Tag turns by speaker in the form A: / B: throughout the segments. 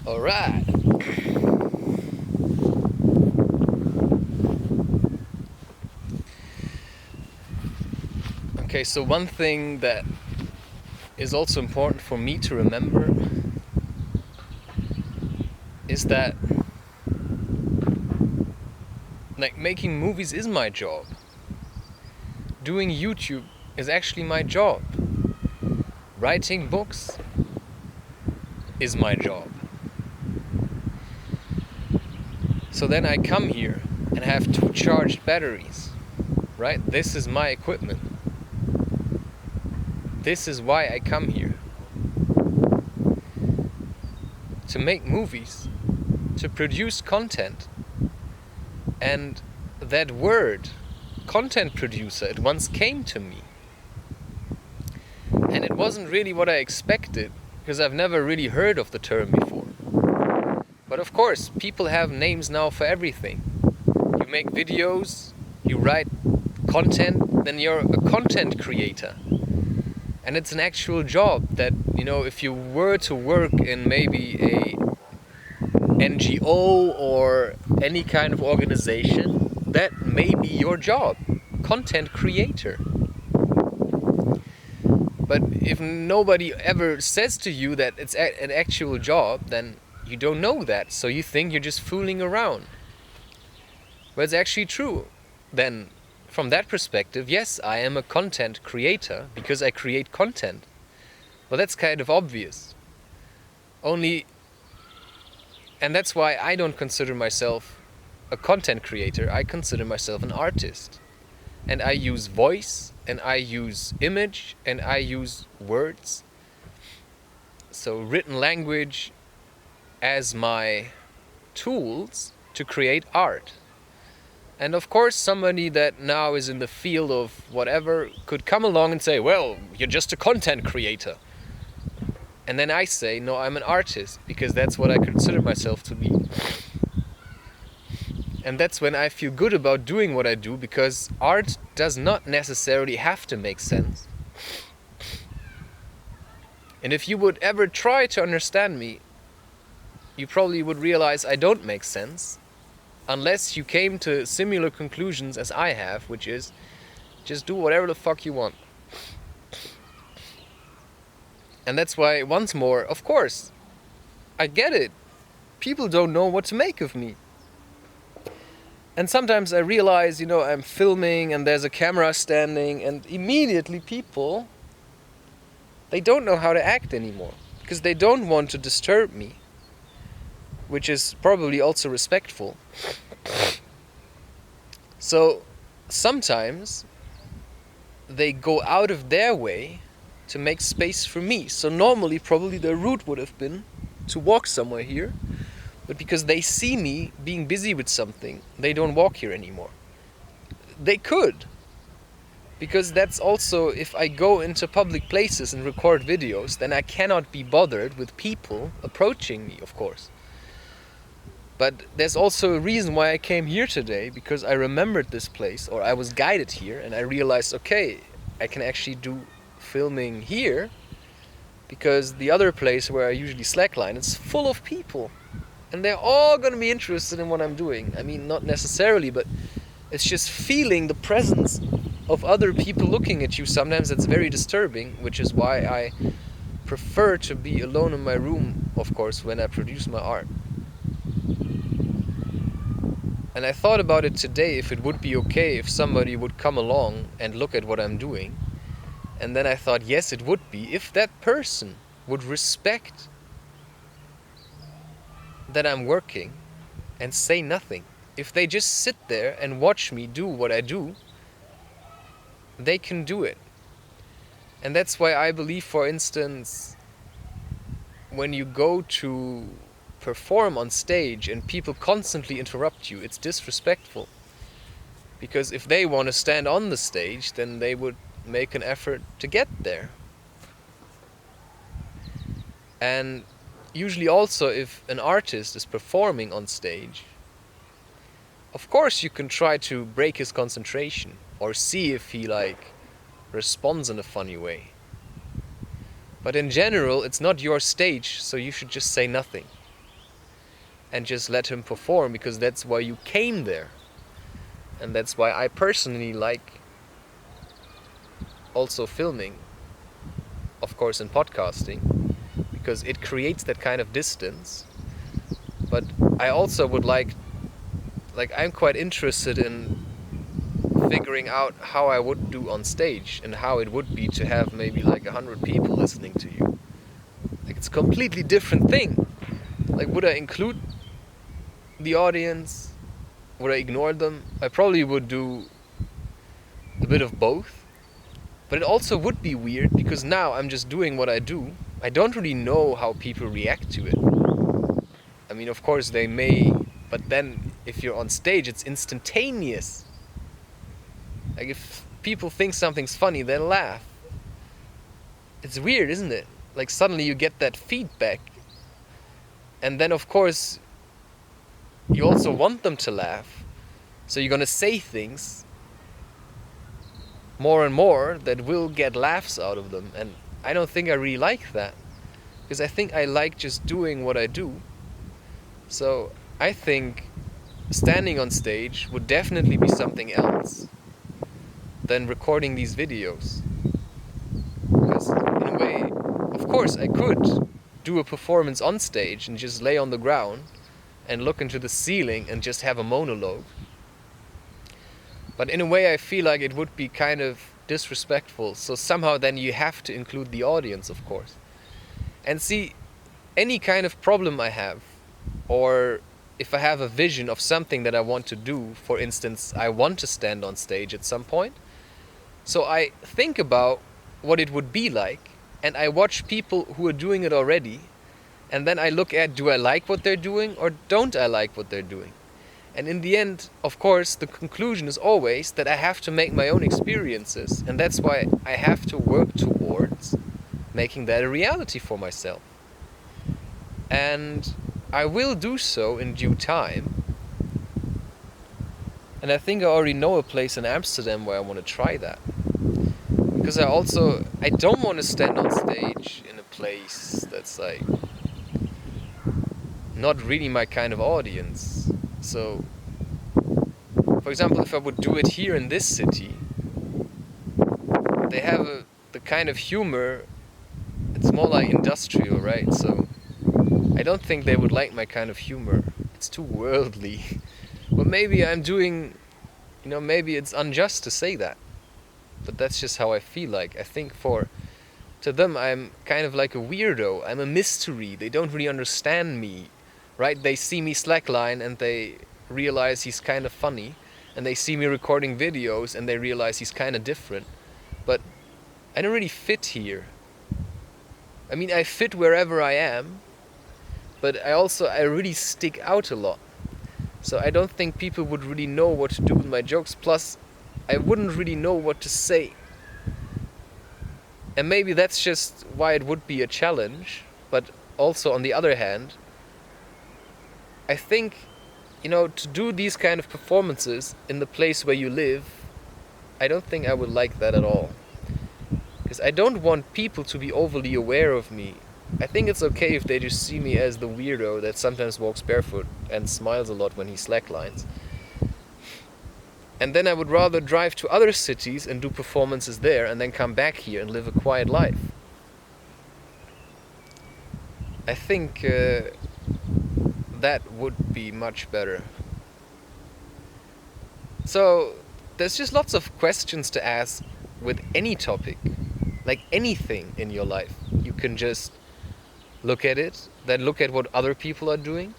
A: Alright. Okay, so one thing that is also important for me to remember is that like making movies is my job. Doing YouTube is actually my job. Writing books is my job. So then I come here and have 2 charged batteries, right? This is my equipment. This is why I come here. To make movies, to produce content. And that word, content producer, it once came to me. And it wasn't really what I expected, because I've never really heard of the term before. But of course, people have names now for everything. You make videos, you write content, then you're a content creator. And it's an actual job that, you know, if you were to work in maybe a NGO or any kind of organization, that may be your job, content creator. But if nobody ever says to you that it's an actual job, then you don't know that, so you think you're just fooling around. But it's actually true. Then, from that perspective, yes, I am a content creator because I create content. Well, that's kind of obvious. And that's why I don't consider myself a content creator. I consider myself an artist. And I use voice, and I use image, and I use words. So written language as my tools to create art. And of course, somebody that now is in the field of whatever could come along and say, well, you're just a content creator. And then I say, no, I'm an artist, because that's what I consider myself to be. And that's when I feel good about doing what I do, because art does not necessarily have to make sense. And if you would ever try to understand me, you probably would realize I don't make sense, unless you came to similar conclusions as I have, which is, just do whatever the fuck you want. And that's why, once more, of course, I get it. People don't know what to make of me. And sometimes I realize, you know, I'm filming and there's a camera standing, and immediately people, they don't know how to act anymore, because they don't want to disturb me, which is probably also respectful. So sometimes they go out of their way to make space for me. So normally probably their route would have been to walk somewhere here, but because they see me being busy with something, they don't walk here anymore. They could, because that's also, if I go into public places and record videos, then I cannot be bothered with people approaching me, of course. But there's also a reason why I came here today, because I remembered this place, or I was guided here, and I realized, okay, I can actually do filming here, because the other place where I usually slackline, it's full of people. And they're all going to be interested in what I'm doing. I mean, not necessarily, but it's just feeling the presence of other people looking at you. Sometimes it's very disturbing, which is why I prefer to be alone in my room, of course, when I produce my art. And I thought about it today, if it would be okay if somebody would come along and look at what I'm doing. And then I thought, yes, it would be, if that person would respect that I'm working and say nothing. If they just sit there and watch me do what I do, they can do it. And that's why I believe, for instance, when you go to perform on stage and people constantly interrupt you, it's disrespectful. Because if they want to stand on the stage, then they would make an effort to get there. And usually also, if an artist is performing on stage, of course you can try to break his concentration or see if he responds in a funny way. But in general, it's not your stage, so you should just say nothing. And just let him perform, because that's why you came there. And that's why I personally like also filming, of course in podcasting, because it creates that kind of distance. But I also would like I'm quite interested in figuring out how I would do on stage and how it would be to have maybe like 100 people listening to you. Like, it's a completely different thing. Like, would I include the audience? Would I ignore them? I probably would do a bit of both. But it also would be weird, because now I'm just doing what I do. I don't really know how people react to it. I mean, of course they may, but then if you're on stage, it's instantaneous. Like, if people think something's funny, they laugh. It's weird, isn't it? Like, suddenly you get that feedback. And then, of course, you also want them to laugh. So you're gonna say things more and more that will get laughs out of them. And I don't think I really like that, because I think I like just doing what I do. So I think standing on stage would definitely be something else than recording these videos. Because in a way, of course I could do a performance on stage and just lay on the ground and look into the ceiling and just have a monologue. But in a way I feel like it would be kind of disrespectful, so somehow then you have to include the audience, of course. And see, any kind of problem I have, or if I have a vision of something that I want to do, for instance, I want to stand on stage at some point, so I think about what it would be like, and I watch people who are doing it already, and then I look at, do I like what they're doing or don't I like what they're doing? And in the end, of course, the conclusion is always that I have to make my own experiences, and that's why I have to work towards making that a reality for myself. And I will do so in due time. And I think I already know a place in Amsterdam where I want to try that. Because I don't want to stand on stage in a place that's like not really my kind of audience. So, for example, if I would do it here in this city, they have the kind of humor, it's more like industrial, right? So I don't think they would like my kind of humor. It's too worldly. But maybe I'm doing, maybe it's unjust to say that. But that's just how I feel like. I think to them I'm kind of like a weirdo. I'm a mystery. They don't really understand me, right? They see me slackline and they realize he's kind of funny. And they see me recording videos and they realize he's kind of different. But I don't really fit here. I mean, I fit wherever I am. But I really stick out a lot. So I don't think people would really know what to do with my jokes. Plus, I wouldn't really know what to say. And maybe that's just why it would be a challenge. But also, on the other hand, I think, to do these kind of performances in the place where you live, I don't think I would like that at all. Because I don't want people to be overly aware of me. I think it's okay if they just see me as the weirdo that sometimes walks barefoot and smiles a lot when he slacklines. And then I would rather drive to other cities and do performances there and then come back here and live a quiet life. I think that would be much better. So there's just lots of questions to ask with any topic, like anything in your life. You can just look at it, then look at what other people are doing,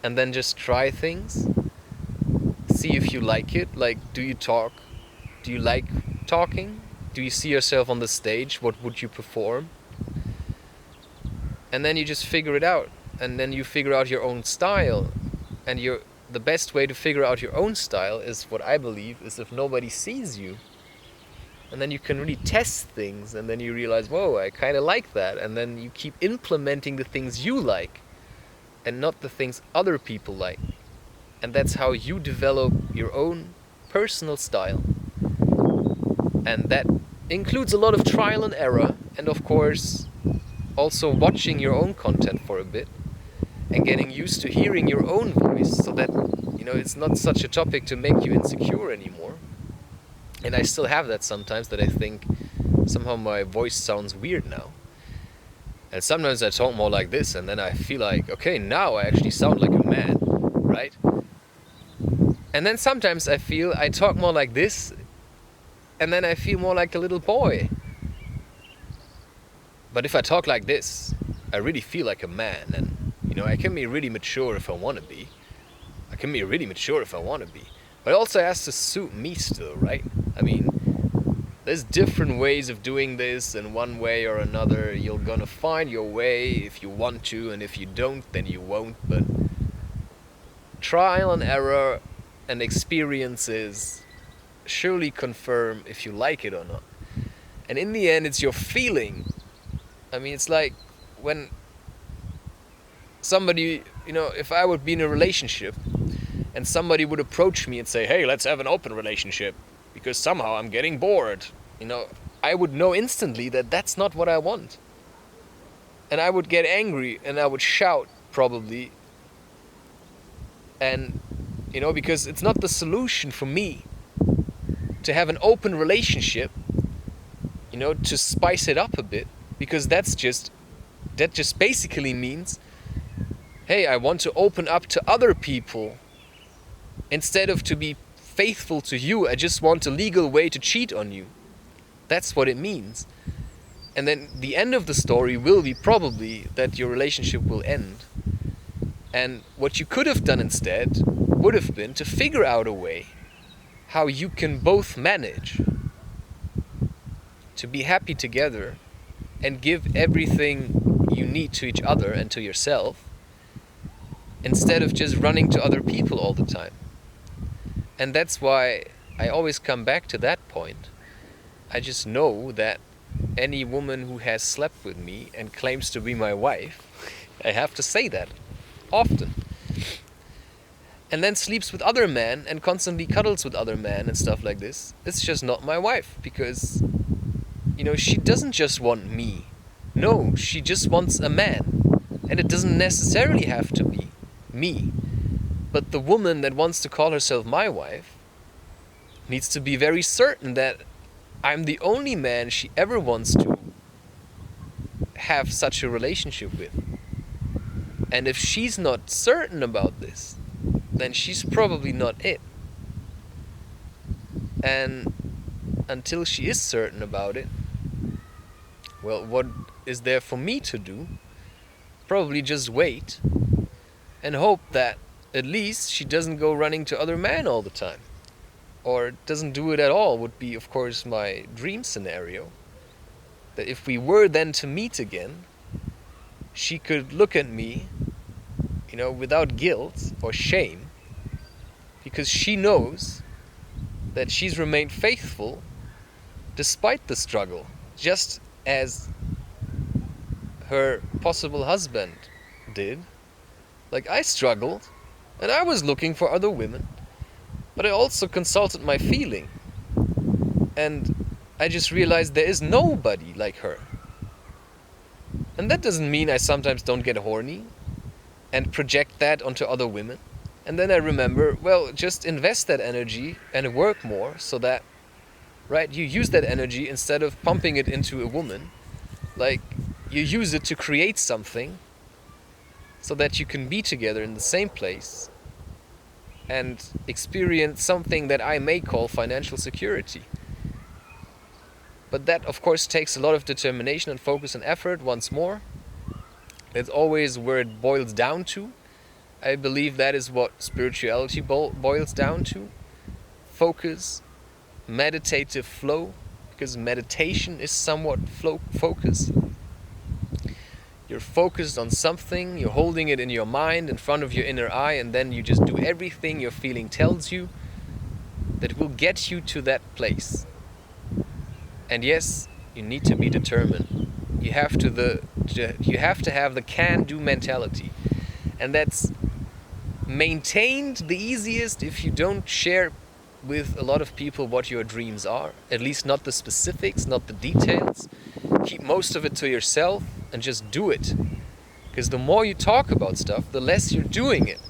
A: and then just try things. See if you like it. Like, do you talk? Do you like talking? Do you see yourself on the stage? What would you perform? And then you just figure it out. And then you figure out your own style. And the best way to figure out your own style is, what I believe, is if nobody sees you. And then you can really test things, and then you realize, whoa, I kind of like that. And then you keep implementing the things you like, and not the things other people like. And that's how you develop your own personal style. And that includes a lot of trial and error, and of course, also watching your own content for a bit and getting used to hearing your own voice, so that, you know, it's not such a topic to make you insecure anymore. And I still have that sometimes, that I think somehow my voice sounds weird now. And sometimes I talk more like this, and then I feel like, okay, now I actually sound like a man, right? And then sometimes I feel I talk more like this, and then I feel more like a little boy. But if I talk like this, I really feel like a man, and, you know, I can be really mature if I want to be. I can be really mature if I want to be. But it also has to suit me still, right? I mean, there's different ways of doing this, and one way or another you're gonna find your way if you want to, and if you don't, then you won't. But trial and error and experiences surely confirm if you like it or not. And in the end, it's your feeling. I mean, it's like when somebody, you know, if I would be in a relationship and somebody would approach me and say, hey, let's have an open relationship because somehow I'm getting bored, you know, I would know instantly that that's not what I want. And I would get angry and I would shout, probably. And, you know, because it's not the solution for me to have an open relationship, you know, to spice it up a bit, because that just basically means, hey, I want to open up to other people instead of to be faithful to you. I just want a legal way to cheat on you. That's what it means. And then the end of the story will be probably that your relationship will end. And what you could have done instead would have been to figure out a way how you can both manage to be happy together and give everything you need to each other and to yourself, instead of just running to other people all the time. And that's why I always come back to that point. I just know that any woman who has slept with me and claims to be my wife, I have to say that often, and then sleeps with other men and constantly cuddles with other men and stuff like this, it's just not my wife. Because, you know, she doesn't just want me. No, she just wants a man. And it doesn't necessarily have to be me. But the woman that wants to call herself my wife needs to be very certain that I'm the only man she ever wants to have such a relationship with. And if she's not certain about this, then she's probably not it. And until she is certain about it, well, what is there for me to do? Probably just wait and hope that at least she doesn't go running to other men all the time. Or doesn't do it at all would be, of course, my dream scenario. That if we were then to meet again, she could look at me, you know, without guilt or shame, because she knows that she's remained faithful despite the struggle, just as her possible husband did. Like, I struggled, and I was looking for other women, but I also consulted my feeling, and I just realized there is nobody like her. And that doesn't mean I sometimes don't get horny and project that onto other women. And then I remember, well, just invest that energy and work more, so that, right, you use that energy instead of pumping it into a woman. Like, you use it to create something so that you can be together in the same place and experience something that I may call financial security. But that, of course, takes a lot of determination and focus and effort. Once more, it's always where it boils down to. I believe that is what spirituality boils down to. Focus, meditative flow, because meditation is somewhat focus. You're focused on something, you're holding it in your mind, in front of your inner eye, and then you just do everything your feeling tells you that will get you to that place. And yes, you need to be determined. You have to have the can-do mentality. And that's maintained the easiest if you don't share with a lot of people what your dreams are. At least not the specifics, not the details. Keep most of it to yourself and just do it. Because the more you talk about stuff, the less you're doing it.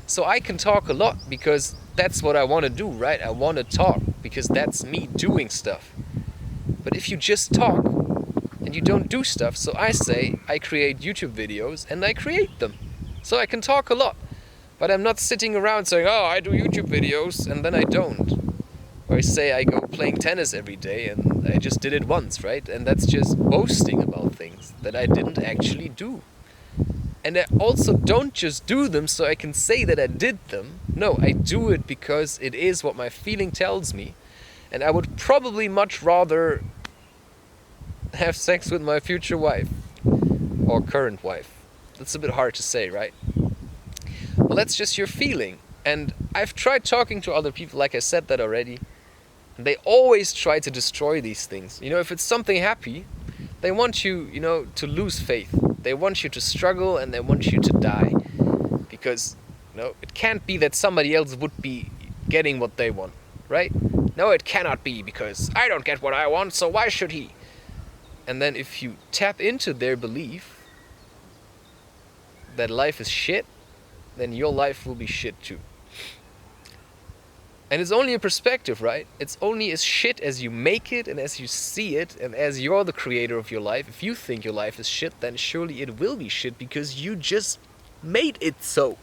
A: So I can talk a lot because that's what I want to do, right? I want to talk because that's me doing stuff. But if you just talk and you don't do stuff, so I say I create YouTube videos and I create them. So I can talk a lot. But I'm not sitting around saying, oh, I do YouTube videos and then I don't. Or I say I go playing tennis every day and I just did it once, right? And that's just boasting about things that I didn't actually do. And I also don't just do them so I can say that I did them. No, I do it because it is what my feeling tells me. And I would probably much rather have sex with my future wife. Or current wife. That's a bit hard to say, right? Well, that's just your feeling. And I've tried talking to other people, like I said that already. And they always try to destroy these things. You know, if it's something happy, they want you, you know, to lose faith. They want you to struggle and they want you to die. Because, you know, it can't be that somebody else would be getting what they want, right? No, it cannot be because I don't get what I want, so why should he? And then if you tap into their belief that life is shit, then your life will be shit too. And it's only a perspective, right? It's only as shit as you make it and as you see it and as you're the creator of your life. If you think your life is shit, then surely it will be shit because you just made it so.